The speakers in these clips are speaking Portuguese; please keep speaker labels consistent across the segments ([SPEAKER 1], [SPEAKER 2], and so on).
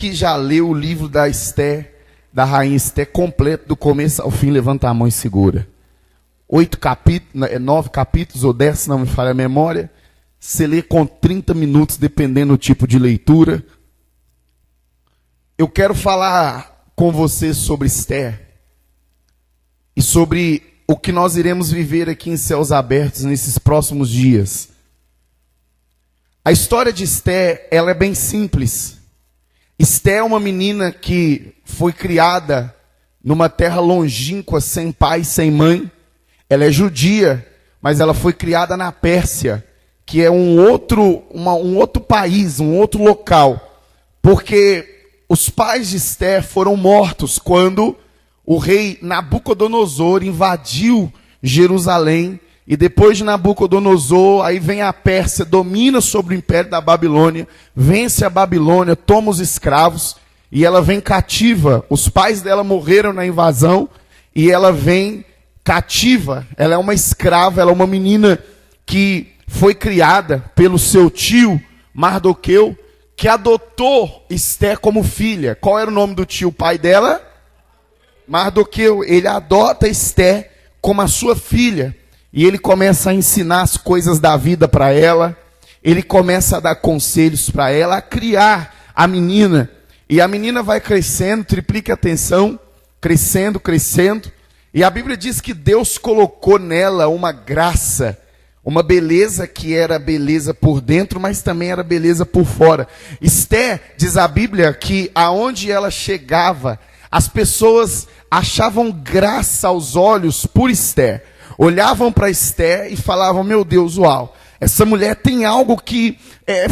[SPEAKER 1] que já leu o livro da Esther, da rainha Esther, completo, do começo ao fim? Levanta a mão e segura. 8 capítulos, 9 capítulos ou 10, se não me falha a memória. Você lê com 30 minutos, dependendo do tipo de leitura. Eu quero falar com você sobre Esther e sobre o que nós iremos viver aqui em Céus Abertos nesses próximos dias. A história de Esther, ela é bem simples. Esther é uma menina que foi criada numa terra longínqua, sem pai, sem mãe. Ela é judia, mas ela foi criada na Pérsia, que é um outro país, um outro local. Porque os pais de Esther foram mortos quando o rei Nabucodonosor invadiu Jerusalém. E depois de Nabucodonosor, aí vem a Pérsia, domina sobre o império da Babilônia, vence a Babilônia, toma os escravos, e ela vem cativa. Os pais dela morreram na invasão, e ela vem cativa. Ela é uma escrava, ela é uma menina que foi criada pelo seu tio Mardoqueu, que adotou Esther como filha. Qual era o nome do tio, pai dela? Mardoqueu. Ele adota Esther como a sua filha. E ele começa a ensinar as coisas da vida para ela. Ele começa a dar conselhos para ela, a criar a menina. E a menina vai crescendo, triplica a atenção, crescendo, crescendo. E a Bíblia diz que Deus colocou nela uma graça, uma beleza que era beleza por dentro, mas também era beleza por fora. Esther, diz a Bíblia, que aonde ela chegava, as pessoas achavam graça aos olhos por Esther. Olhavam para Esther e falavam: meu Deus, uau, essa mulher tem algo que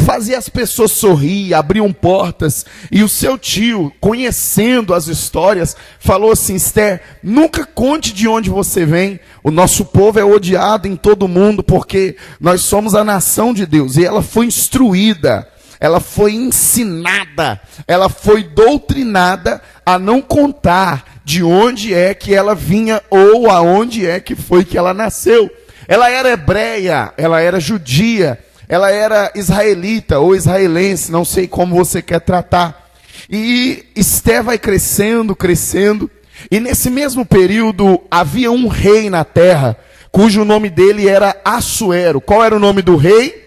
[SPEAKER 1] fazia as pessoas sorrir, abriam portas. E o seu tio, conhecendo as histórias, falou assim: Esther, nunca conte de onde você vem. O nosso povo é odiado em todo mundo porque nós somos a nação de Deus. E ela foi instruída, ela foi ensinada, ela foi doutrinada a não contar de onde é que ela vinha ou aonde é que foi que ela nasceu. Ela era hebreia, ela era judia, ela era israelita ou israelense, não sei como você quer tratar. E Esther vai crescendo, crescendo, e nesse mesmo período havia um rei na terra, cujo nome dele era Assuero. Qual era o nome do rei?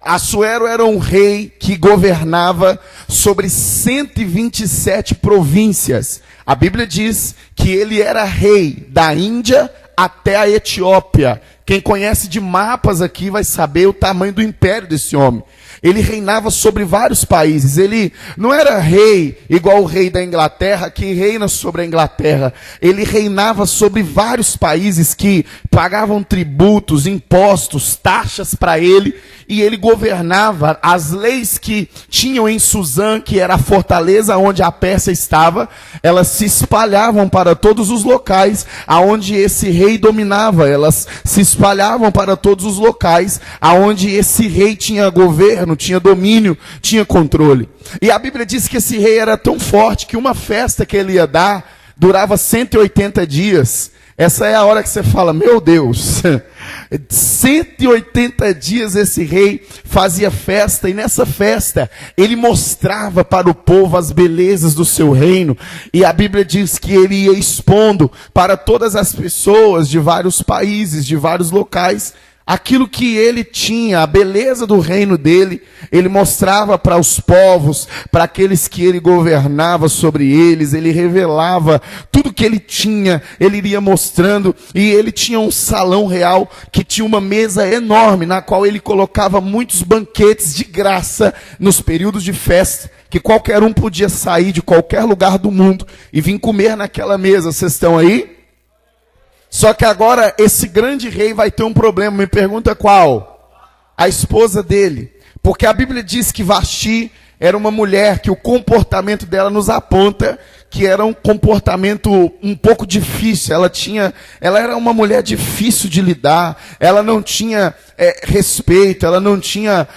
[SPEAKER 1] Assuero era um rei que governava sobre 127 províncias. A Bíblia diz que ele era rei da Índia até a Etiópia. Quem conhece de mapas aqui vai saber o tamanho do império desse homem. Ele reinava sobre vários países. Ele não era rei igual o rei da Inglaterra, que reina sobre a Inglaterra. Ele reinava sobre vários países que pagavam tributos, impostos, taxas para ele. E ele governava. As leis que tinham em Suzã, que era a fortaleza onde a Pérsia estava, elas se espalhavam para todos os locais aonde esse rei dominava. Elas se espalhavam para todos os locais aonde esse rei tinha governo, tinha domínio, tinha controle. E a Bíblia diz que esse rei era tão forte que uma festa que ele ia dar durava 180 dias. Essa é a hora que você fala: meu Deus, 180 dias esse rei fazia festa, e nessa festa ele mostrava para o povo as belezas do seu reino. E a Bíblia diz que ele ia expondo para todas as pessoas de vários países, de vários locais, aquilo que ele tinha, a beleza do reino dele. Ele mostrava para os povos, para aqueles que ele governava sobre eles. Ele revelava tudo que ele tinha, ele iria mostrando. E ele tinha um salão real que tinha uma mesa enorme, na qual ele colocava muitos banquetes de graça nos períodos de festa, que qualquer um podia sair de qualquer lugar do mundo e vir comer naquela mesa. Vocês estão aí? Só que agora esse grande rei vai ter um problema. Me pergunta qual? A esposa dele. Porque a Bíblia diz que Vasti era uma mulher que o comportamento dela nos aponta que era um comportamento um pouco difícil. Ela era uma mulher difícil de lidar. Ela não tinha respeito, ela não tinha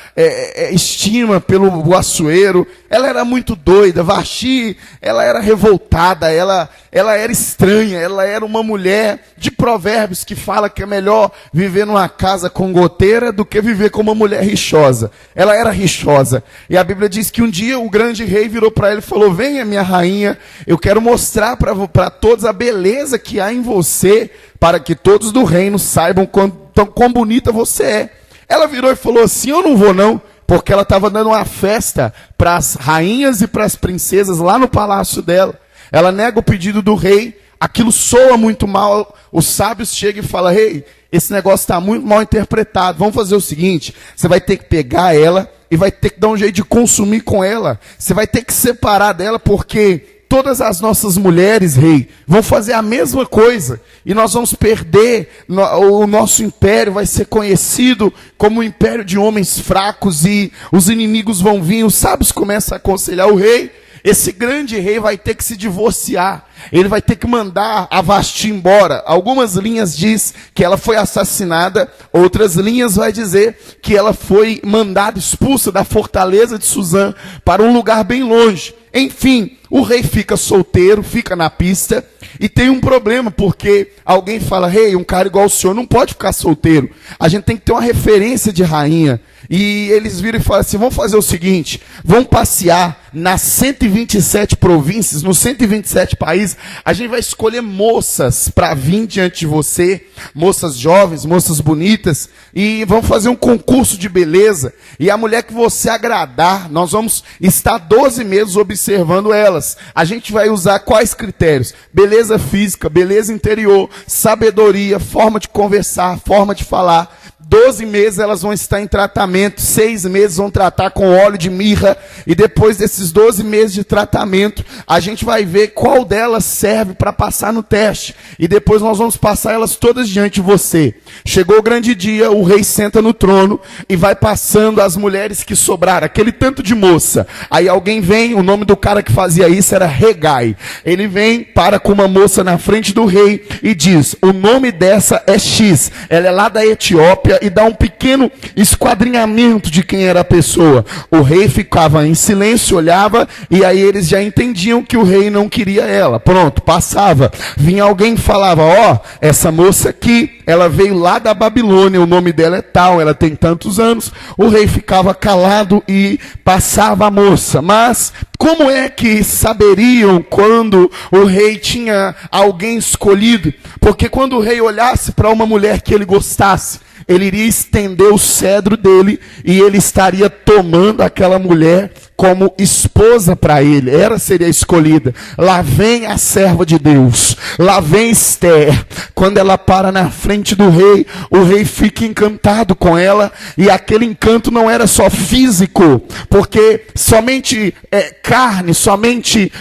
[SPEAKER 1] estima pelo Assuero. Ela era muito doida. Vaxi, ela era revoltada, ela era estranha, ela era uma mulher de Provérbios que fala que é melhor viver numa casa com goteira do que viver com uma mulher rixosa. Ela era rixosa. E a Bíblia diz que um dia o grande rei virou para ela e falou: venha, minha rainha, eu quero mostrar para todos a beleza que há em você, para que todos do reino saibam quão bonita você é. Ela virou e falou assim: eu não vou não, porque ela estava dando uma festa para as rainhas e para as princesas lá no palácio dela. Ela nega o pedido do rei, aquilo soa muito mal, os sábios chegam e falam: rei, esse negócio está muito mal interpretado, vamos fazer o seguinte, você vai ter que pegar ela e vai ter que dar um jeito de consumir com ela, você vai ter que separar dela, porque todas as nossas mulheres, rei, vão fazer a mesma coisa, e nós vamos perder, o nosso império vai ser conhecido como um império de homens fracos, e os inimigos vão vir. Os sábios começam a aconselhar o rei. Esse grande rei vai ter que se divorciar, ele vai ter que mandar a Vasti embora. Algumas linhas diz que ela foi assassinada, outras linhas vai dizer que ela foi mandada, expulsa da fortaleza de Suzã para um lugar bem longe. Enfim, o rei fica solteiro, fica na pista, e tem um problema, porque alguém fala: rei, um cara igual o senhor não pode ficar solteiro, a gente tem que ter uma referência de rainha. E eles viram e falam assim: vamos fazer o seguinte, vamos passear nas 127 províncias, nos 127 países, a gente vai escolher moças para vir diante de você, moças jovens, moças bonitas, e vamos fazer um concurso de beleza, e a mulher que você agradar, nós vamos estar 12 meses observando elas. A gente vai usar quais critérios? Beleza física, beleza interior, sabedoria, forma de conversar, forma de falar. 12 meses elas vão estar em tratamento, 6 meses vão tratar com óleo de mirra, e depois desses 12 meses de tratamento, a gente vai ver qual delas serve para passar no teste, e depois nós vamos passar elas todas diante de você. Chegou o grande dia, o rei senta no trono, e vai passando as mulheres que sobraram, aquele tanto de moça. Aí alguém vem, o nome do cara que fazia isso era Regai. Ele vem, para com uma moça na frente do rei, e diz: o nome dessa é X, ela é lá da Etiópia, e dá um pequeno esquadrinhamento de quem era a pessoa. O rei ficava em silêncio, olhava, e aí eles já entendiam que o rei não queria ela. Pronto, passava. Vinha alguém e falava: ó, essa moça aqui, ela veio lá da Babilônia, o nome dela é tal, ela tem tantos anos. O rei ficava calado e passava a moça. Mas como é que saberiam quando o rei tinha alguém escolhido? Porque quando o rei olhasse para uma mulher que ele gostasse, ele iria estender o cedro dele e ele estaria tomando aquela mulher como esposa para ele. Ela seria escolhida. Lá vem a serva de Deus, lá vem Esther. Quando ela para na frente do rei, o rei fica encantado com ela, e aquele encanto não era só físico, porque somente carne, somente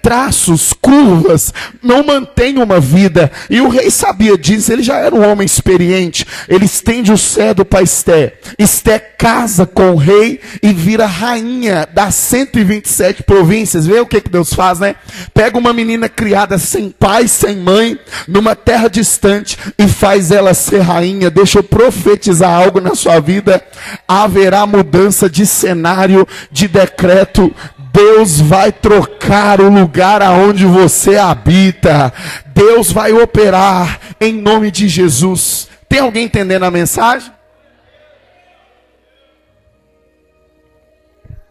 [SPEAKER 1] traços, curvas, não mantém uma vida, e o rei sabia disso. Ele já era um homem experiente. Ele estende o cedro para Esther. Esther casa com o rei e vira rainha das 127 províncias. Vê o que Deus faz, né? Pega uma menina criada sem pai, sem mãe, numa terra distante, e faz ela ser rainha. Deixa eu profetizar algo na sua vida: haverá mudança de cenário, de decreto. Deus vai trocar o lugar aonde você habita. Deus vai operar em nome de Jesus. Tem alguém entendendo a mensagem?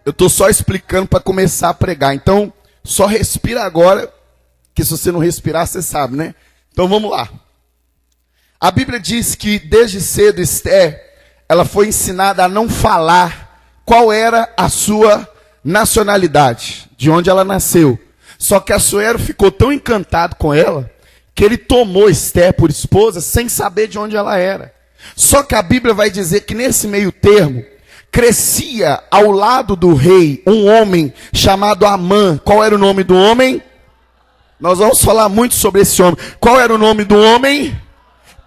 [SPEAKER 1] Eu estou só explicando para começar a pregar. Então, só respira agora, que se você não respirar, você sabe, né? Então vamos lá. A Bíblia diz que desde cedo Esther, ela foi ensinada a não falar qual era a sua nacionalidade, de onde ela nasceu. Só que Assuero ficou tão encantado com ela, que ele tomou Esther por esposa sem saber de onde ela era. Só que a Bíblia vai dizer que nesse meio termo, crescia ao lado do rei um homem chamado Amã. Qual era o nome do homem? Nós vamos falar muito sobre esse homem. Qual era o nome do homem?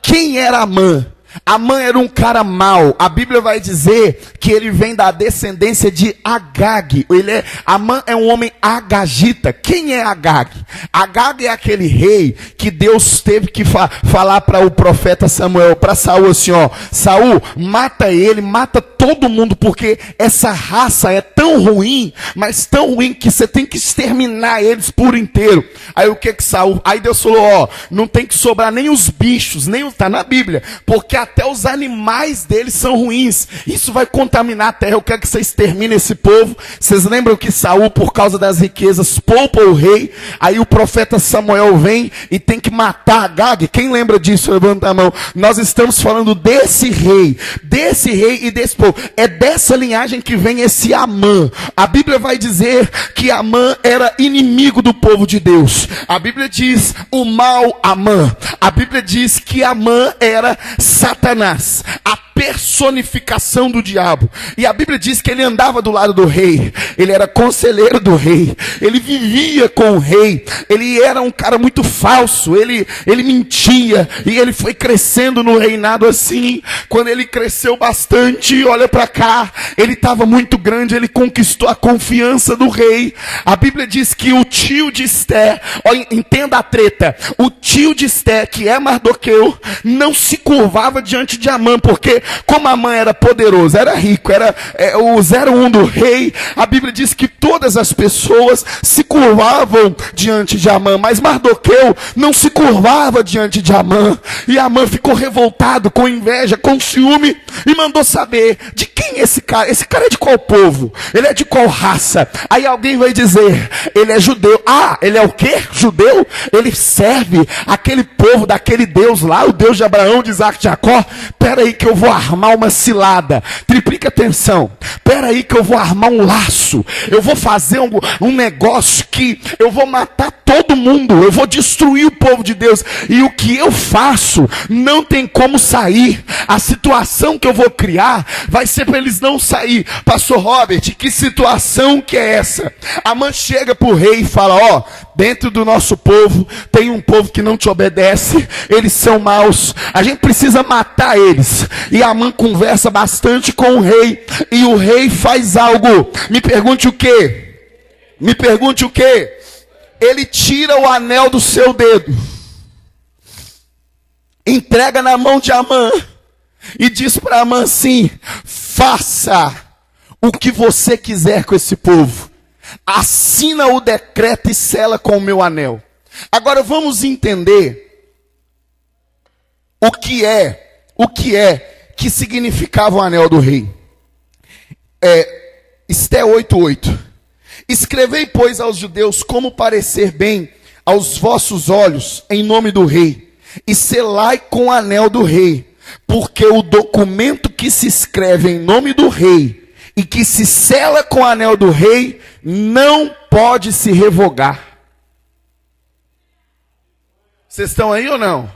[SPEAKER 1] Quem era Amã? Amã era um cara mau. A Bíblia vai dizer que ele vem da descendência de Agag. Amã é um homem agagita. Quem é Agag? Agag é aquele rei que Deus teve que falar para o profeta Samuel, para Saul assim, ó, Saul, mata ele, mata todo mundo, porque essa raça é tão ruim, mas tão ruim que você tem que exterminar eles por inteiro. Aí o que Saul? Aí Deus falou, ó, não tem que sobrar nem os bichos, tá na Bíblia, porque até os animais deles são ruins. Isso vai contaminar a terra. Eu quero que você extermine esse povo. Vocês lembram que Saul, por causa das riquezas, poupa o rei. Aí o profeta Samuel vem e tem que matar Agag. Quem lembra disso? Levanta a mão. Nós estamos falando desse rei e desse povo. É dessa linhagem que vem esse Amã. A Bíblia vai dizer que Amã era inimigo do povo de Deus. A Bíblia diz o mau Amã. A Bíblia diz que Amã era Satanás, a personificação do diabo. E a Bíblia diz que ele andava do lado do rei, ele era conselheiro do rei, ele vivia com o rei, ele era um cara muito falso, ele mentia, e ele foi crescendo no reinado assim. Quando ele cresceu bastante, olha para cá, ele estava muito grande, ele conquistou a confiança do rei. A Bíblia diz que o tio de Esther, entenda a treta, o tio de Esther, que é Mardoqueu, não se curvava diante de Amã, porque como Amã era poderoso, era rico, era o 01 do rei, a Bíblia diz que todas as pessoas se curvavam diante de Amã, mas Mardoqueu não se curvava diante de Amã, e Amã ficou revoltado, com inveja, com ciúme, e mandou saber de quem é esse cara é de qual povo, ele é de qual raça. Aí alguém vai dizer, ele é judeu. Ah, ele é o quê? Judeu? Ele serve aquele povo daquele Deus lá, o Deus de Abraão, de Isaac, de Jacó. Pera aí que eu vou armar uma cilada. Triplica atenção. Pera aí que eu vou armar um laço. Eu vou fazer um negócio que eu vou matar todo mundo. Eu vou destruir o povo de Deus. E o que eu faço não tem como sair. A situação que eu vou criar vai ser para eles não sair. Pastor Robert, que situação que é essa? Amã chega pro rei e fala, ó, dentro do nosso povo tem um povo que não te obedece, eles são maus, a gente precisa matar eles. E Amã conversa bastante com o rei, e o rei faz algo. Me pergunte o quê? Me pergunte o quê? Ele tira o anel do seu dedo, entrega na mão de Amã e diz para Amã assim, faça o que você quiser com esse povo. Assina o decreto e sela com o meu anel. Agora vamos entender o que significava o anel do rei. Esté 8:8. Escrevei, pois, aos judeus como parecer bem aos vossos olhos em nome do rei, e selai com o anel do rei, porque o documento que se escreve em nome do rei e que se sela com o anel do rei não pode se revogar. Vocês estão aí ou não?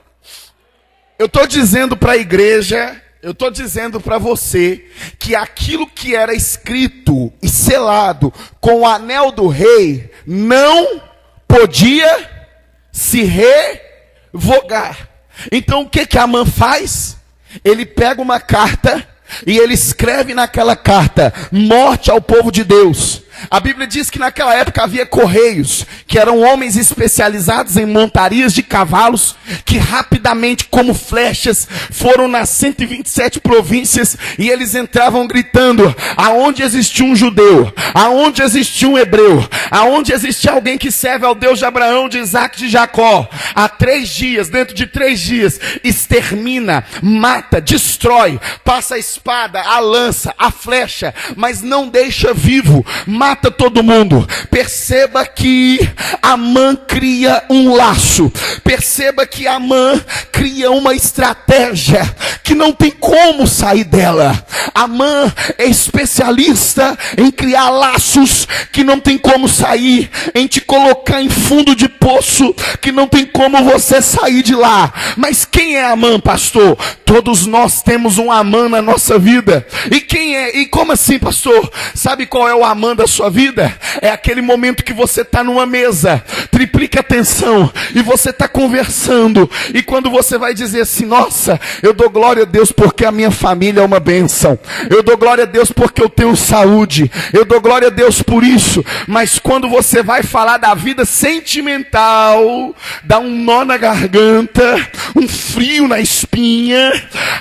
[SPEAKER 1] Eu estou dizendo para a igreja, eu estou dizendo para você, que aquilo que era escrito e selado com o anel do rei não podia se revogar. Então o que Amã faz? Ele pega uma carta e ele escreve naquela carta, morte ao povo de Deus. A Bíblia diz que naquela época havia correios, que eram homens especializados em montarias de cavalos, que rapidamente, como flechas, foram nas 127 províncias, e eles entravam gritando, aonde existia um judeu, aonde existia um hebreu, aonde existia alguém que serve ao Deus de Abraão, de Isaac, de Jacó, há 3 dias, dentro de 3 dias, extermina, mata, destrói, passa a espada, a lança, a flecha, mas não deixa vivo, mata todo mundo. Perceba que Amã cria um laço. Perceba que Amã cria uma estratégia que não tem como sair dela. Amã é especialista em criar laços que não tem como sair sobressair, em te colocar em fundo de poço, que não tem como você sair de lá. Mas quem é Amã, pastor? Todos nós temos um Amã na nossa vida. E quem é? E como assim, pastor? Sabe qual é o Amã da sua vida? É aquele momento que você está numa mesa, triplica a atenção, e você está conversando, e quando você vai dizer assim: nossa, eu dou glória a Deus porque a minha família é uma bênção, eu dou glória a Deus porque eu tenho saúde, eu dou glória a Deus por isso. Mas quando você vai falar da vida sentimental, dá um nó na garganta, um frio na espinha.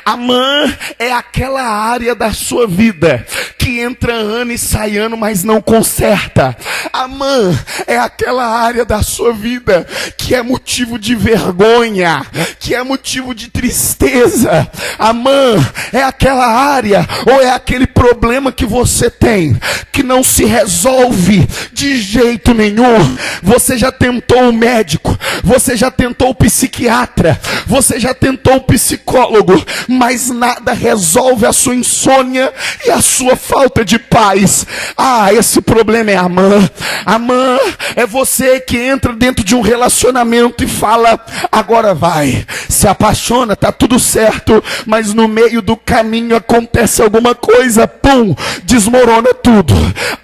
[SPEAKER 1] Amã é aquela área da sua vida que entra ano e sai ano, mas não conserta. Amã é aquela área da sua vida que é motivo de vergonha, que é motivo de tristeza. Amã é aquela área, ou é aquele problema que você tem, que não se resolve de jeito nenhum. Você já tentou o médico, você já tentou o psiquiatra, você já tentou o psicólogo, mas nada resolve a sua insônia e a sua falta de paz. Ah, esse problema é Amã. Amã é você que entra dentro de um relacionamento e fala: agora vai, se apaixona, tá tudo certo, mas no meio do caminho acontece alguma coisa, pum, desmorona tudo.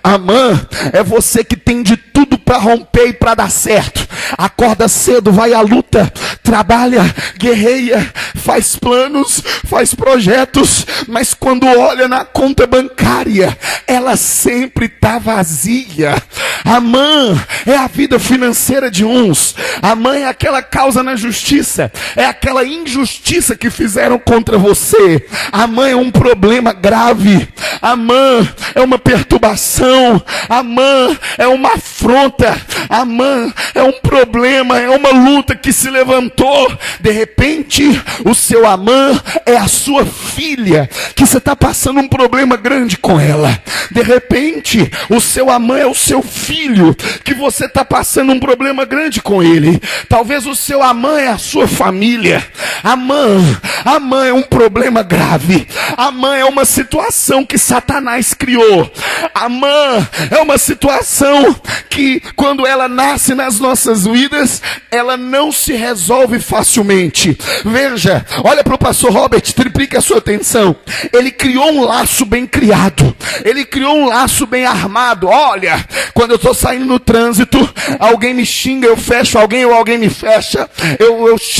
[SPEAKER 1] Amã é você que tem de tudo para romper e para dar certo. Acorda cedo, vai à luta, trabalha, guerreia, faz planos, faz projetos, mas quando olha na conta bancária, ela sempre está vazia. Amã é a vida financeira de uns. Amã é aquela causa na justiça, é aquela injustiça que fizeram contra você. Amã é um problema grave. Amã é uma perturbação. Amã é uma afronta. Amã é um problema, é uma luta que se levantou. De repente, o seu Amã é a sua filha, que você está passando um problema grande com ela. De repente, o seu Amã é o seu filho, que você está passando um problema grande com ele. Talvez o seu Amã é a sua família. Amã é um problema grave. Amã é uma situação que Satanás criou. Amã é uma situação que, quando ela nasce nas nossas vidas, ela não se resolve facilmente. Veja, olha para o pastor Robert, triplica a sua atenção. Ele criou um laço bem criado, ele criou um laço bem armado. Olha, quando eu estou saindo no trânsito, alguém me xinga, eu fecho alguém, ou alguém me fecha,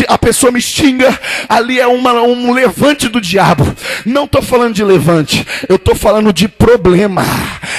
[SPEAKER 1] a pessoa me xinga, ali é um levante do diabo. Não estou falando de levante, eu estou falando de problema.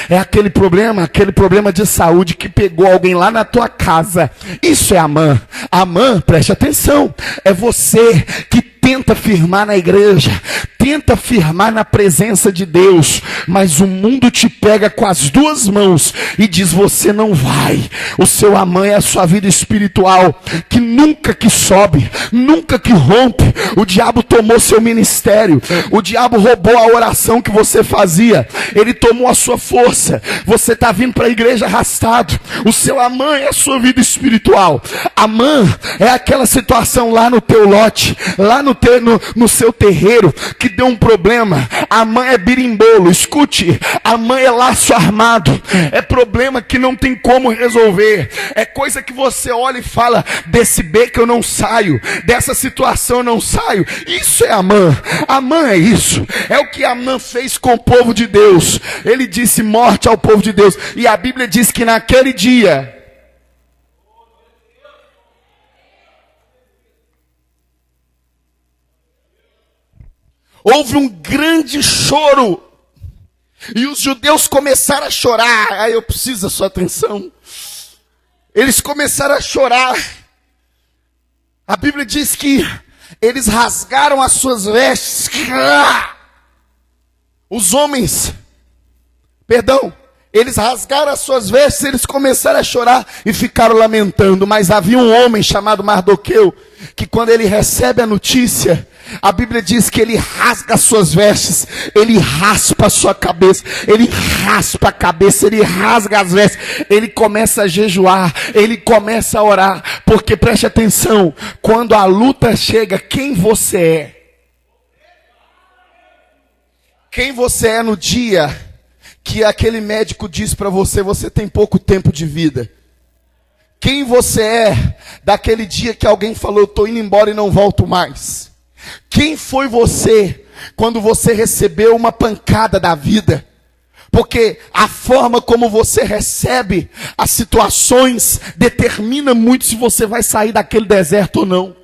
[SPEAKER 1] É aquele problema de saúde que pegou alguém lá na tua casa. Isso é Amã. Amã, preste atenção, é você que tenta firmar na igreja, tenta firmar na presença de Deus, mas o mundo te pega com as duas mãos e diz: você não vai. O seu Amã é a sua vida espiritual, que nunca que sobe, nunca que rompe. O diabo tomou seu ministério, o diabo roubou a oração que você fazia, ele tomou a sua força. Você está vindo para a igreja arrastado. O seu Amã é a sua vida espiritual. Amã é aquela situação lá no teu lote, lá no seu terreiro, que deu um problema. Amã é birimbolo. Escute, Amã é laço armado. É problema que não tem como resolver. É coisa que você olha e fala: desse beco eu não saio, dessa situação eu não saio. Isso é Amã. Amã é isso. É o que Amã fez com o povo de Deus. Ele disse morte ao povo de Deus. E a Bíblia diz que naquele dia houve um grande choro. E os judeus começaram a chorar. Aí eu preciso da sua atenção. Eles começaram a chorar. A Bíblia diz que eles rasgaram as suas vestes. Os homens, eles rasgaram as suas vestes, eles começaram a chorar e ficaram lamentando. Mas havia um homem chamado Mardoqueu, que quando ele recebe a notícia, a Bíblia diz que ele rasga as suas vestes, ele raspa a sua cabeça, ele raspa a cabeça, ele rasga as vestes, ele começa a jejuar, ele começa a orar, porque preste atenção, quando a luta chega, quem você é? Quem você é no dia que aquele médico diz para você: você tem pouco tempo de vida? Quem você é daquele dia que alguém falou: eu estou indo embora e não volto mais? Quem foi você quando você recebeu uma pancada da vida? Porque a forma como você recebe as situações determina muito se você vai sair daquele deserto ou não.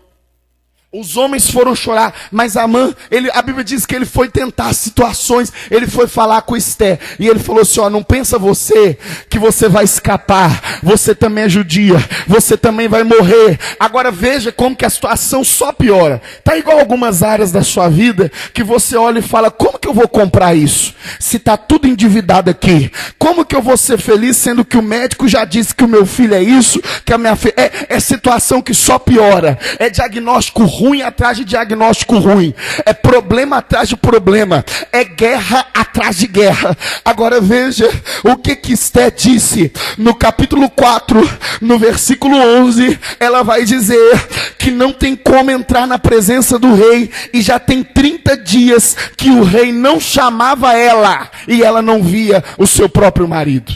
[SPEAKER 1] Os homens foram chorar, mas Amã, a Bíblia diz que ele foi tentar situações, ele foi falar com Esther, e ele falou assim: ó, não pensa você que você vai escapar, você também é judia, você também vai morrer. Agora veja como que a situação só piora. Tá igual algumas áreas da sua vida, que você olha e fala: como que eu vou comprar isso? Se tá tudo endividado aqui, como que eu vou ser feliz, sendo que o médico já disse que o meu filho é isso, que a minha filha... É situação que só piora, é diagnóstico ruim atrás de diagnóstico ruim, é problema atrás de problema, é guerra atrás de guerra. Agora veja o que Esther disse no capítulo 4, no versículo 11. Ela vai dizer que não tem como entrar na presença do rei, e já tem 30 dias que o rei não chamava ela, e ela não via o seu próprio marido.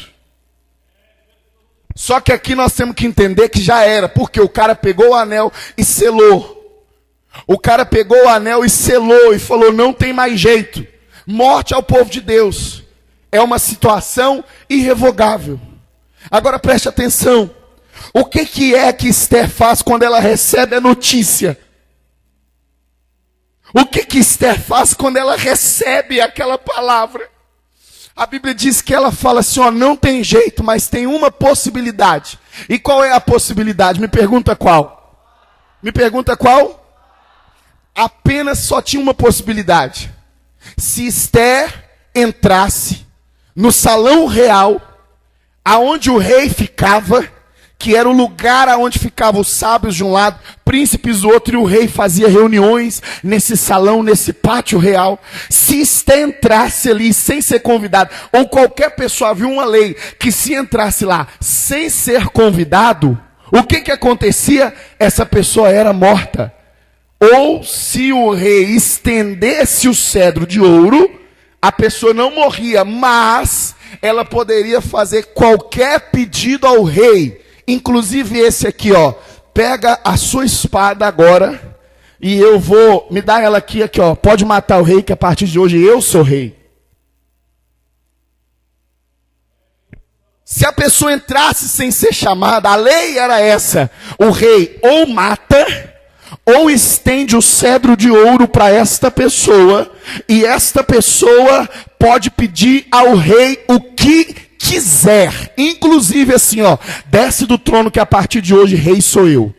[SPEAKER 1] Só que aqui nós temos que entender que já era, porque o cara pegou o anel e selou. O cara pegou o anel e selou e falou: não tem mais jeito. Morte ao povo de Deus. É uma situação irrevogável. Agora preste atenção. O que é que Esther faz quando ela recebe a notícia? O que Esther faz quando ela recebe aquela palavra? A Bíblia diz que ela fala assim: ó, não tem jeito, mas tem uma possibilidade. E qual é a possibilidade? Me pergunta qual? Me pergunta qual? Apenas só tinha uma possibilidade. Se Esther entrasse no salão real, aonde o rei ficava, que era o lugar aonde ficavam os sábios de um lado, príncipes do outro, e o rei fazia reuniões nesse salão, nesse pátio real. Se Esther entrasse ali sem ser convidado, ou qualquer pessoa, viu uma lei que se entrasse lá sem ser convidado, o que acontecia? Essa pessoa era morta. Ou se o rei estendesse o cedro de ouro, a pessoa não morria, mas ela poderia fazer qualquer pedido ao rei, inclusive esse aqui, ó: pega a sua espada agora, e eu vou, me dar ela aqui, ó, pode matar o rei, que a partir de hoje eu sou rei. Se a pessoa entrasse sem ser chamada, a lei era essa: o rei ou mata, ou estende o cedro de ouro para esta pessoa, e esta pessoa pode pedir ao rei o que quiser, inclusive assim, ó: desce do trono que a partir de hoje rei sou eu.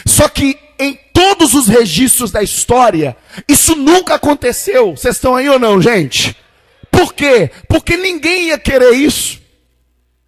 [SPEAKER 1] Só que em todos os registros da história, isso nunca aconteceu. Vocês estão aí ou não, gente? Por quê? Porque ninguém ia querer isso.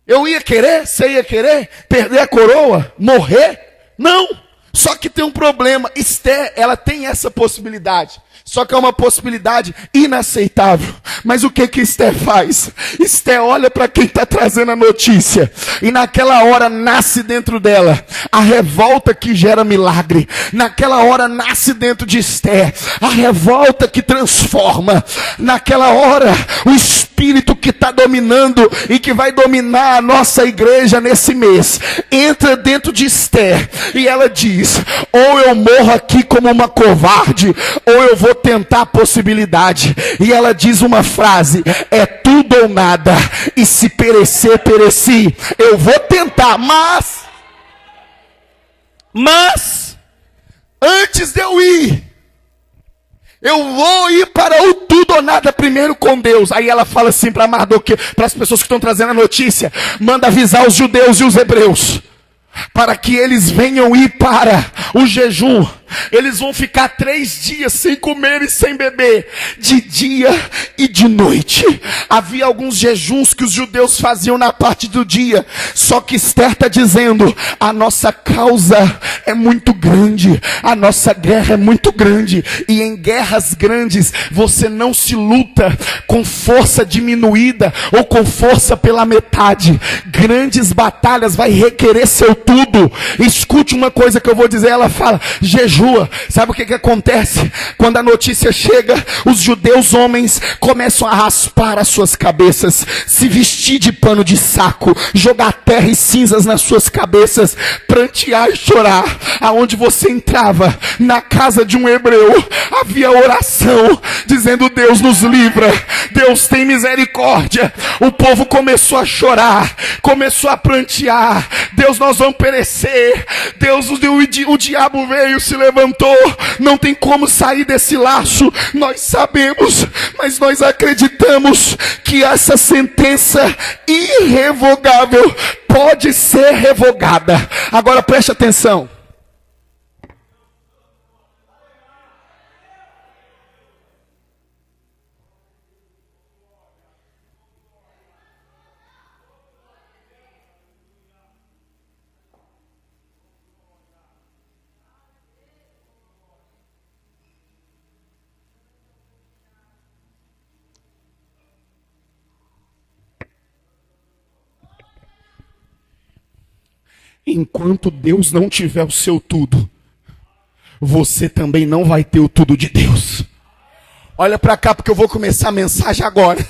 [SPEAKER 1] Eu ia querer? Você ia querer? Perder a coroa? Morrer? Não. Só que tem um problema. Esther, ela tem essa possibilidade. Só que é uma possibilidade inaceitável. Mas o que Esther faz? Esther olha para quem está trazendo a notícia, e naquela hora nasce dentro dela a revolta que gera milagre. Naquela hora nasce dentro de Esther a revolta que transforma. Naquela hora o Espírito que está dominando e que vai dominar a nossa igreja nesse mês entra dentro de Esther, e ela diz: ou eu morro aqui como uma covarde, ou eu vou tentar a possibilidade. E ela diz uma frase: é tudo ou nada, e se perecer, pereci. Eu vou tentar, mas antes de eu ir, eu vou ir para o tudo ou nada primeiro com Deus. Aí ela fala assim para Mardoqueu, para as pessoas que estão trazendo a notícia: manda avisar os judeus e os hebreus, para que eles venham ir para o jejum. Eles vão ficar 3 dias sem comer e sem beber, de dia e de noite. Havia alguns jejuns que os judeus faziam na parte do dia. Só que Esther está dizendo: a nossa causa é muito grande, a nossa guerra é muito grande. E em guerras grandes, você não se luta com força diminuída ou com força pela metade. Grandes batalhas vai requerer seu tudo. Escute uma coisa que eu vou dizer ela fala, jejua. Sabe o que acontece? Quando a notícia chega, os judeus homens começam a raspar as suas cabeças, se vestir de pano de saco, jogar terra e cinzas nas suas cabeças, prantear e chorar. Aonde você entrava, na casa de um hebreu, havia oração, dizendo, Deus nos livra, Deus tem misericórdia. O povo começou a chorar, começou a prantear, Deus, nós vamos perecer. Deus, o diabo veio, se levantou, não tem como sair desse laço, nós sabemos, mas nós acreditamos que essa sentença irrevogável pode ser revogada. Agora preste atenção. Enquanto Deus não tiver o seu tudo, você também não vai ter o tudo de Deus. Olha para cá, porque eu vou começar a mensagem agora.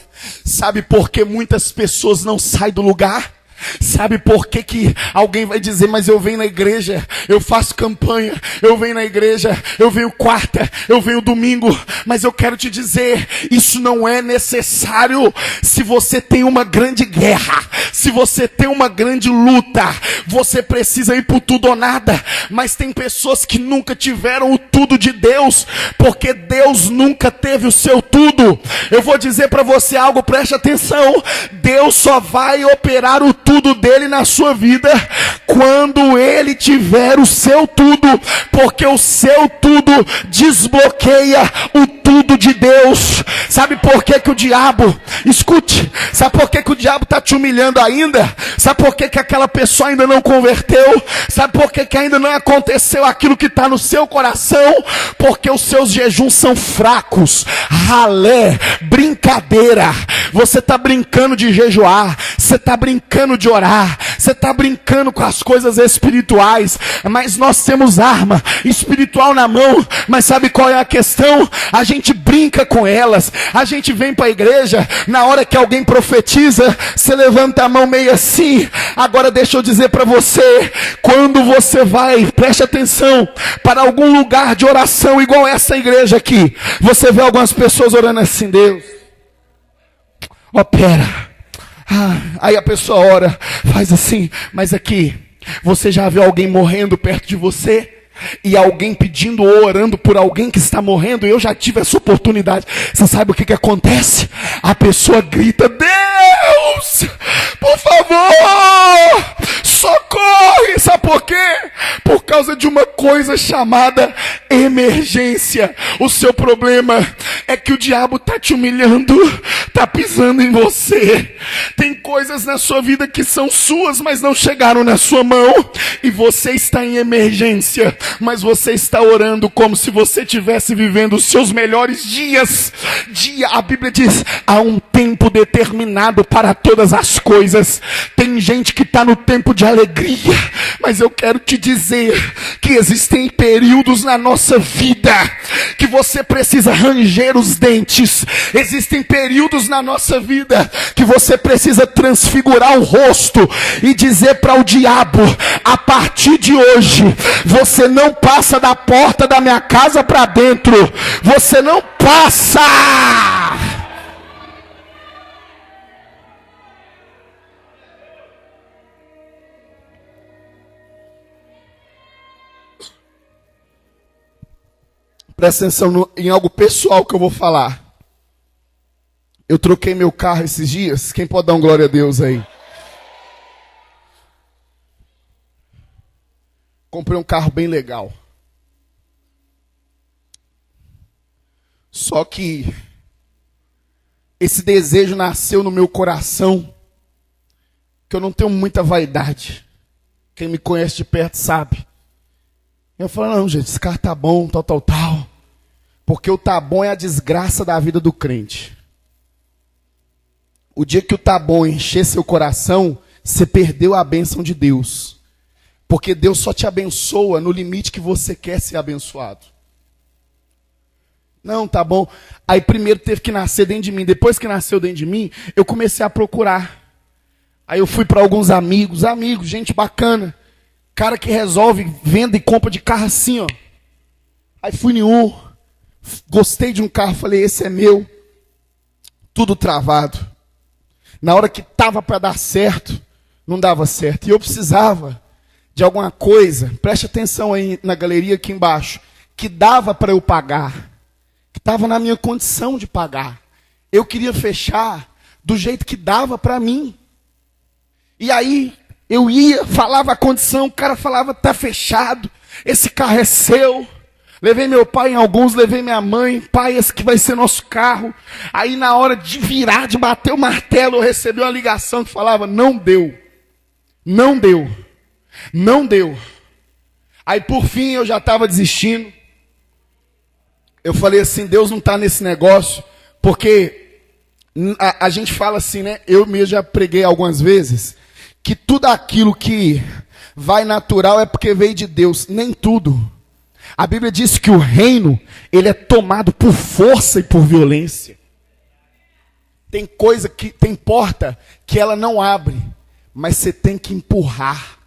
[SPEAKER 1] Sabe por que muitas pessoas não saem do lugar? Sabe por que alguém vai dizer, mas eu venho na igreja, eu faço campanha, eu venho na igreja, eu venho quarta, eu venho domingo, mas eu quero te dizer, isso não é necessário. Se você tem uma grande guerra, se você tem uma grande luta, você precisa ir por tudo ou nada. Mas tem pessoas que nunca tiveram o tudo de Deus, porque Deus nunca teve o seu tudo. Eu vou dizer para você algo, preste atenção, Deus só vai operar o tudo dele na sua vida quando ele tiver o seu tudo, porque o seu tudo desbloqueia o tudo de Deus. Sabe por que o diabo, escute, sabe por que o diabo está te humilhando ainda? Sabe por que aquela pessoa ainda não converteu? Sabe por que ainda não aconteceu aquilo que está no seu coração? Porque os seus jejuns são fracos, ralé, brincadeira. Você está brincando de jejuar, você está brincando de orar, você está brincando com as coisas espirituais, mas nós temos arma espiritual na mão. Mas sabe qual é a questão? A gente brinca com elas, a gente vem para a igreja, na hora que alguém profetiza, você levanta a mão meio assim. Agora deixa eu dizer para você, quando você vai, preste atenção, para algum lugar de oração igual essa igreja aqui, você vê algumas pessoas orando assim, Deus, opera. Aí a pessoa ora, faz assim, mas aqui, você já viu alguém morrendo perto de você? E alguém pedindo ou orando por alguém que está morrendo? Eu já tive essa oportunidade. Você sabe o que acontece? A pessoa grita, Deus, por favor, socorre. Sabe por quê? Por causa de uma coisa chamada emergência. O seu problema é que o diabo está te humilhando, está pisando em você. Tem coisas na sua vida que são suas, mas não chegaram na sua mão, e você está em emergência. Mas você está orando como se você estivesse vivendo os seus melhores dias. A Bíblia diz, há um tempo determinado para todas as coisas. Tem gente que está no tempo de alegria, mas eu quero te dizer que existem períodos na nossa vida que você precisa ranger os dentes. Existem períodos na nossa vida que você precisa transfigurar o rosto e dizer para o diabo, a partir de hoje, você não passa da porta da minha casa para dentro. Você não passa. Presta atenção em algo pessoal que eu vou falar. Eu troquei meu carro esses dias. Quem pode dar um glória a Deus aí? Comprei um carro bem legal. Só que esse desejo nasceu no meu coração, que eu não tenho muita vaidade. Quem me conhece de perto sabe. Eu falo, não, gente, esse carro tá bom, tal. Porque o tá bom é a desgraça da vida do crente. O dia que o tá bom encher seu coração, você perdeu a bênção de Deus. Porque Deus só te abençoa no limite que você quer ser abençoado. Não, tá bom. Aí primeiro teve que nascer dentro de mim. Depois que nasceu dentro de mim, eu comecei a procurar. Aí eu fui para alguns amigos, gente bacana. Cara que resolve, venda e compra de carro assim, ó. Aí fui em um, gostei de um carro, falei, esse é meu. Tudo travado. Na hora que tava para dar certo, não dava certo. E eu precisava de alguma coisa, preste atenção aí na galeria aqui embaixo, que dava para eu pagar, que estava na minha condição de pagar. Eu queria fechar do jeito que dava para mim. E aí eu ia, falava a condição, o cara falava, tá fechado, esse carro é seu. Levei meu pai em alguns, levei minha mãe, pai, esse que vai ser nosso carro. Aí na hora de virar, de bater o martelo, eu recebi uma ligação que falava, não deu. Não deu. Não deu. Aí por fim eu já estava desistindo. Eu falei assim, Deus não está nesse negócio, porque a gente fala assim, né? Eu mesmo já preguei algumas vezes, que tudo aquilo que vai natural é porque veio de Deus. Nem tudo. A Bíblia diz que o reino, ele é tomado por força e por violência. Tem coisa que, tem porta que ela não abre, mas você tem que empurrar.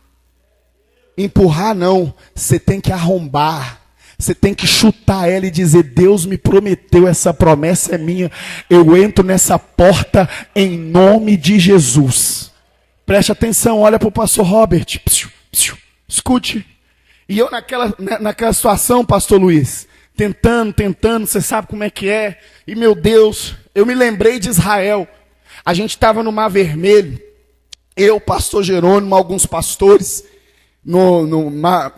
[SPEAKER 1] Empurrar não, você tem que arrombar. Você tem que chutar ela e dizer, Deus me prometeu, essa promessa é minha. Eu entro nessa porta em nome de Jesus. Preste atenção, olha para o pastor Robert. Escute. E eu naquela situação, pastor Luiz, tentando, você sabe como é que é. E meu Deus, eu me lembrei de Israel. A gente estava no Mar Vermelho. Eu, pastor Jerônimo, alguns pastores, no mar,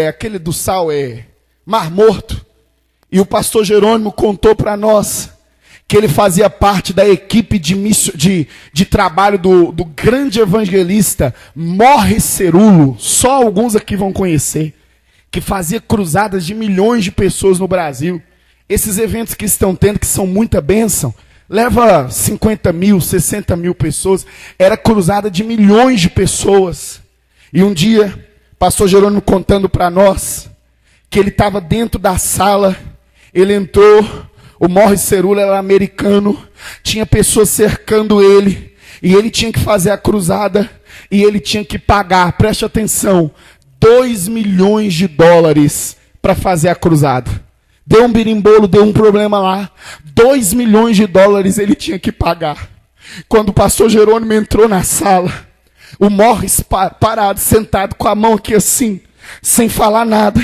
[SPEAKER 1] aquele do sal Mar Morto. E o pastor Jerônimo contou para nós que ele fazia parte da equipe de trabalho do grande evangelista Morris Cerulo. Só alguns aqui vão conhecer. Que fazia cruzadas de milhões de pessoas no Brasil. Esses eventos que estão tendo, que são muita bênção, leva 50 mil, 60 mil pessoas. Era cruzada de milhões de pessoas. E um dia, pastor Jerônimo contando para nós, que ele estava dentro da sala, ele entrou, o Morris Cerulo era americano, tinha pessoas cercando ele, e ele tinha que fazer a cruzada, e ele tinha que pagar, preste atenção, $2 milhões para fazer a cruzada. Deu um birimbolo, deu um problema lá, $2 milhões ele tinha que pagar. Quando o pastor Jerônimo entrou na sala, o Morris parado, sentado com a mão aqui assim, sem falar nada.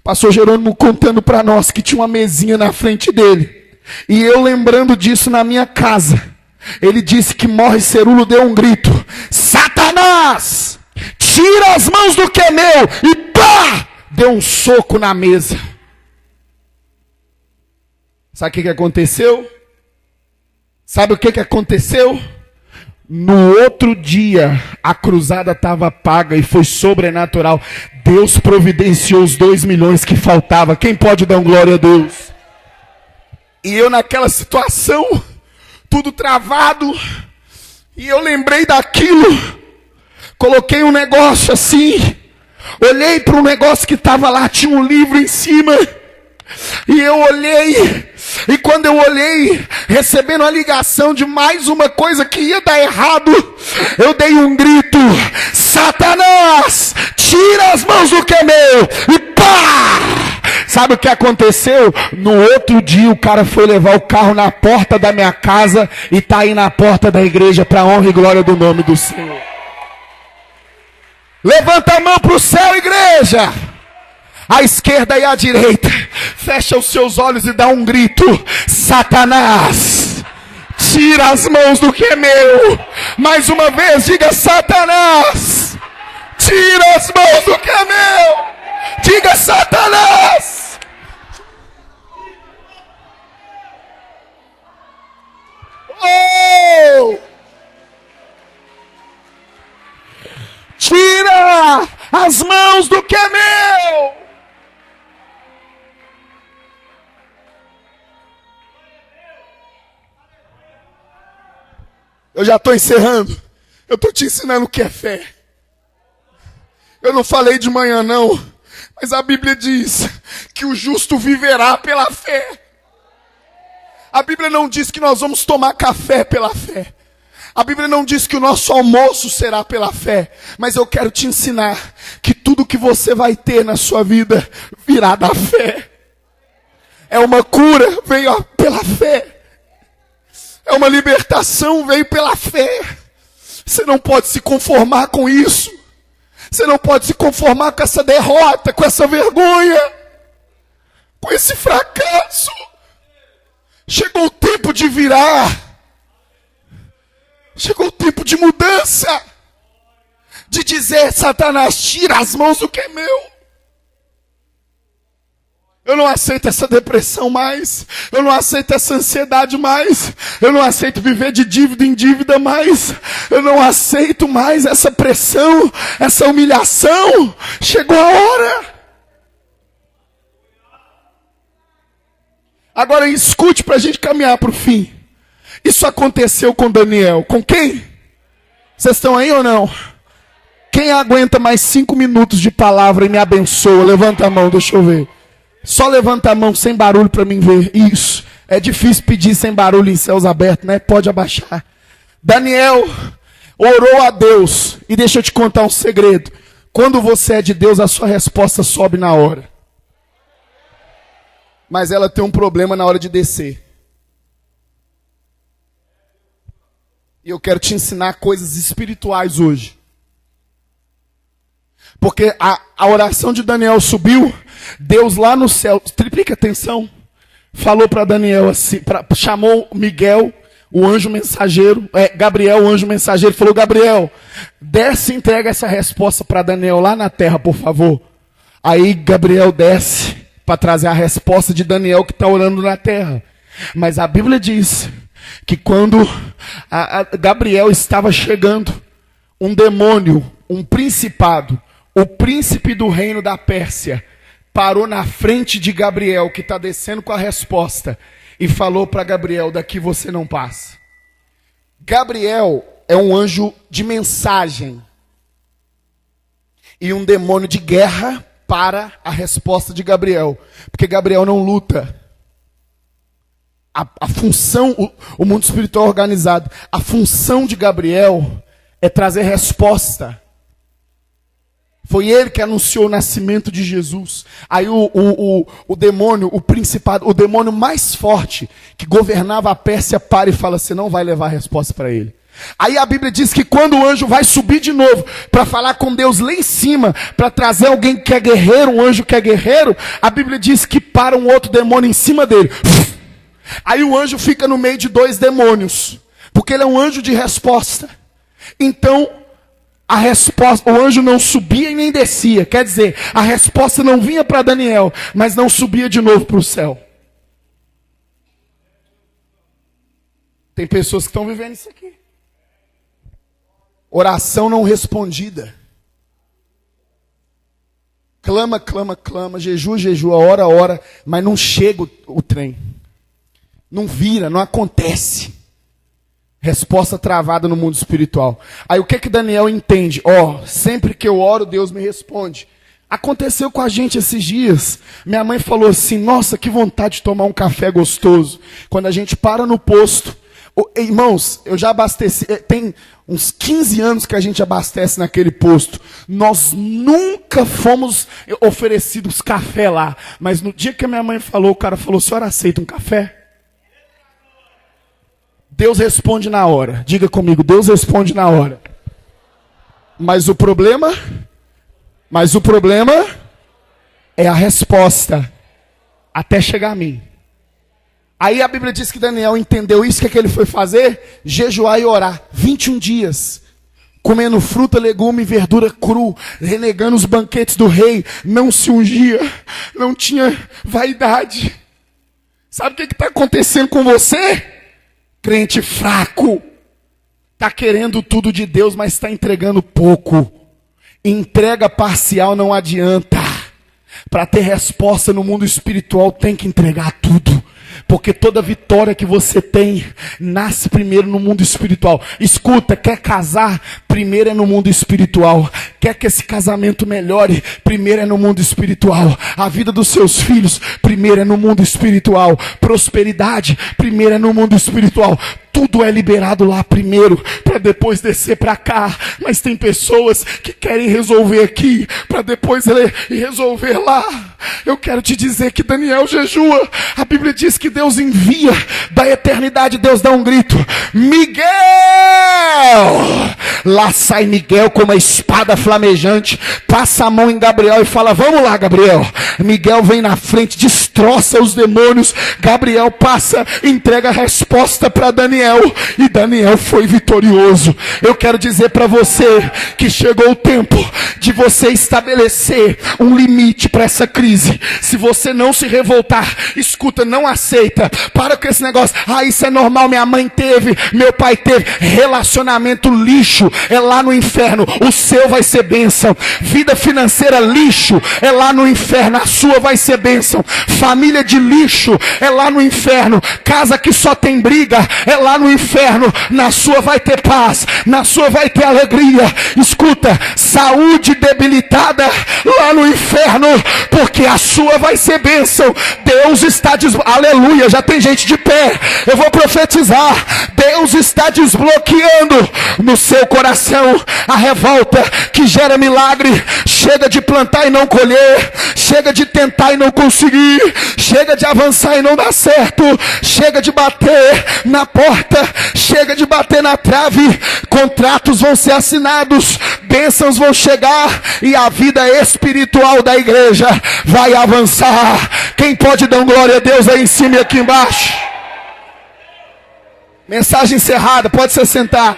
[SPEAKER 1] Pastor Jerônimo contando para nós que tinha uma mesinha na frente dele. E eu lembrando disso na minha casa. Ele disse que Morris Cerulo deu um grito. Satanás! Tira as mãos do que é meu! E pá! Deu um soco na mesa. Sabe o que aconteceu? Sabe o que aconteceu? No outro dia, a cruzada estava paga e foi sobrenatural. Deus providenciou os 2 milhões que faltava. Quem pode dar glória a Deus? E eu naquela situação, tudo travado, e eu lembrei daquilo, coloquei um negócio assim, olhei para um negócio que estava lá, tinha um livro em cima, e eu olhei, e quando eu olhei, recebendo a ligação de mais uma coisa que ia dar errado, eu dei um grito, Satanás, tira as mãos do que é meu, e pá! Sabe o que aconteceu? No outro dia o cara foi levar o carro na porta da minha casa, e está aí na porta da igreja, para a honra e glória do nome do Senhor. Levanta a mão para o céu, igreja! À esquerda e à direita, fecha os seus olhos e dá um grito, Satanás, tira as mãos do que é meu. Mais uma vez, diga, Satanás, tira as mãos do que é meu. Diga, Satanás. Oh! Tira as mãos do que é meu. Eu já estou encerrando. Eu estou te ensinando o que é fé. Eu não falei de manhã não, mas a Bíblia diz que o justo viverá pela fé. A Bíblia não diz que nós vamos tomar café pela fé. A Bíblia não diz que o nosso almoço será pela fé. Mas eu quero te ensinar que tudo que você vai ter na sua vida virá da fé. É uma cura, veio pela fé. É uma libertação, veio pela fé. Você não pode se conformar com isso. Você não pode se conformar com essa derrota, com essa vergonha, com esse fracasso. Chegou o tempo de virar. Chegou o tempo de mudança. De dizer, Satanás, tira as mãos do que é meu. Eu não aceito essa depressão mais. Eu não aceito essa ansiedade mais. Eu não aceito viver de dívida em dívida mais. Eu não aceito mais essa pressão, essa humilhação. Chegou a hora. Agora escute para a gente caminhar para o fim. Isso aconteceu com Daniel. Com quem? Vocês estão aí ou não? Quem aguenta mais 5 minutos de palavra e me abençoa? Levanta a mão, deixa eu ver. Só levanta a mão sem barulho para mim ver. Isso. É difícil pedir sem barulho em céus abertos, né? Pode abaixar. Daniel orou a Deus. E deixa eu te contar um segredo. Quando você é de Deus, a sua resposta sobe na hora. Mas ela tem um problema na hora de descer. E eu quero te ensinar coisas espirituais hoje. Porque a oração de Daniel subiu, Deus lá no céu, triplica atenção, falou para Daniel assim, chamou Miguel, o anjo mensageiro, Gabriel, o anjo mensageiro, falou, Gabriel, desce e entrega essa resposta para Daniel lá na terra, por favor. Aí Gabriel desce para trazer a resposta de Daniel que está orando na terra. Mas a Bíblia diz que quando Gabriel estava chegando, um demônio, um principado, o príncipe do reino da Pérsia, parou na frente de Gabriel, que está descendo com a resposta, e falou para Gabriel, daqui você não passa. Gabriel é um anjo de mensagem e um demônio de guerra para a resposta de Gabriel, porque Gabriel não luta. A função, o mundo espiritual organizado, a função de Gabriel é trazer resposta. Foi ele que anunciou o nascimento de Jesus. Aí o demônio, o principado, o demônio mais forte que governava a Pérsia para e fala, você não vai levar a resposta para ele. Aí a Bíblia diz que quando o anjo vai subir de novo para falar com Deus lá em cima, para trazer alguém que é guerreiro, um anjo que é guerreiro, a Bíblia diz que para um outro demônio em cima dele. Aí o anjo fica no meio de 2 demônios, porque ele é um anjo de resposta. Então, a resposta, o anjo não subia e nem descia. Quer dizer, a resposta não vinha para Daniel, mas não subia de novo para o céu. Tem pessoas que estão vivendo isso aqui. Oração não respondida. Clama, clama, clama, jejua, jejua, ora, ora, mas não chega o trem. Não vira, não acontece. Resposta travada no mundo espiritual. Aí o que Daniel entende? Sempre que eu oro, Deus me responde. Aconteceu com a gente esses dias. Minha mãe falou assim, nossa, que vontade de tomar um café gostoso. Quando a gente para no posto. Irmãos, eu já abasteci, tem uns 15 anos que a gente abastece naquele posto. Nós nunca fomos oferecidos café lá. Mas no dia que a minha mãe falou, o cara falou, a senhora aceita um café? Deus responde na hora. Diga comigo, Deus responde na hora. Mas o problema é a resposta até chegar a mim. Aí a Bíblia diz que Daniel entendeu isso, que ele foi fazer? Jejuar e orar. 21 dias. Comendo fruta, legume e verdura cru. Renegando os banquetes do rei. Não se ungia. Não tinha vaidade. Sabe o que está acontecendo com você? Crente fraco, está querendo tudo de Deus, mas está entregando pouco. Entrega parcial não adianta. Para ter resposta no mundo espiritual tem que entregar tudo. Porque toda vitória que você tem, nasce primeiro no mundo espiritual. Escuta, quer casar? Primeiro é no mundo espiritual. Quer que esse casamento melhore? Primeiro é no mundo espiritual. A vida dos seus filhos, primeiro é no mundo espiritual. Prosperidade, primeiro é no mundo espiritual. Tudo é liberado lá primeiro, para depois descer para cá. Mas tem pessoas que querem resolver aqui, para depois resolver lá. Eu quero te dizer que Daniel jejua. A Bíblia diz que Deus envia da eternidade. Deus dá um grito: Miguel! Lá sai Miguel com uma espada flamejante, passa a mão em Gabriel e fala: vamos lá, Gabriel. Miguel vem na frente, destroça os demônios. Gabriel passa, entrega a resposta para Daniel, e Daniel foi vitorioso. Eu quero dizer para você que chegou o tempo de você estabelecer um limite para essa crise. Se você não se revoltar, escuta, não aceita. Para com esse negócio: isso é normal, minha mãe teve, meu pai teve. Relacionamento lixo é lá no inferno, o seu vai ser bênção. Vida financeira lixo é lá no inferno, a sua vai ser bênção. Família de lixo é lá no inferno. Casa que só tem briga é lá no inferno, na sua vai ter paz, na sua vai ter alegria. Escuta, saúde debilitada lá no inferno, porque a sua vai ser bênção. Deus está aleluia, já tem gente de pé. Eu vou profetizar: Deus está desbloqueando no seu coração a revolta que gera milagre. Chega de plantar e não colher, chega de tentar e não conseguir, chega de avançar e não dar certo, chega de bater na porta, chega de bater na trave. Contratos vão ser assinados, bênçãos vão chegar, e a vida espiritual da igreja vai avançar. Quem pode dar glória a Deus aí em cima e aqui embaixo? Mensagem encerrada, pode se sentar.